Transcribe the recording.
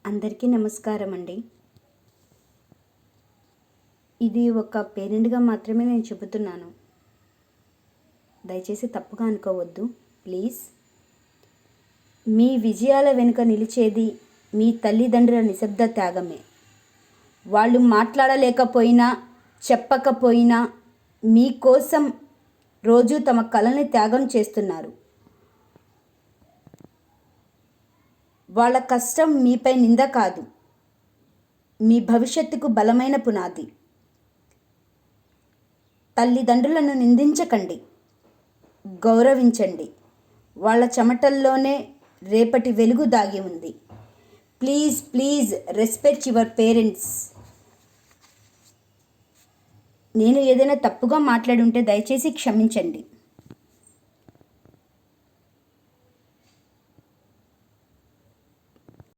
అందరికీ నమస్కారం అండి. ఇది ఒక పేరెంట్గా మాత్రమే నేను చెబుతున్నాను. దయచేసి తప్పుగా అనుకోవద్దు ప్లీజ్. మీ విజయాల వెనుక నిలిచేది మీ తల్లిదండ్రుల నిశ్శబ్ద త్యాగమే. వాళ్ళు మాట్లాడలేకపోయినా చెప్పకపోయినా మీకోసం రోజు తమ కళని త్యాగం చేస్తున్నారు. వాళ్ళ కష్టం మీపై నింద కాదు, మీ భవిష్యత్తుకు బలమైన పునాది. తల్లిదండ్రులను నిందించకండి, గౌరవించండి. వాళ్ళ చెమటల్లోనే రేపటి వెలుగు దాగి ఉంది. Please please respect your parents. నేను ఏదైనా తప్పుగా మాట్లాడుంటే దయచేసి క్షమించండి.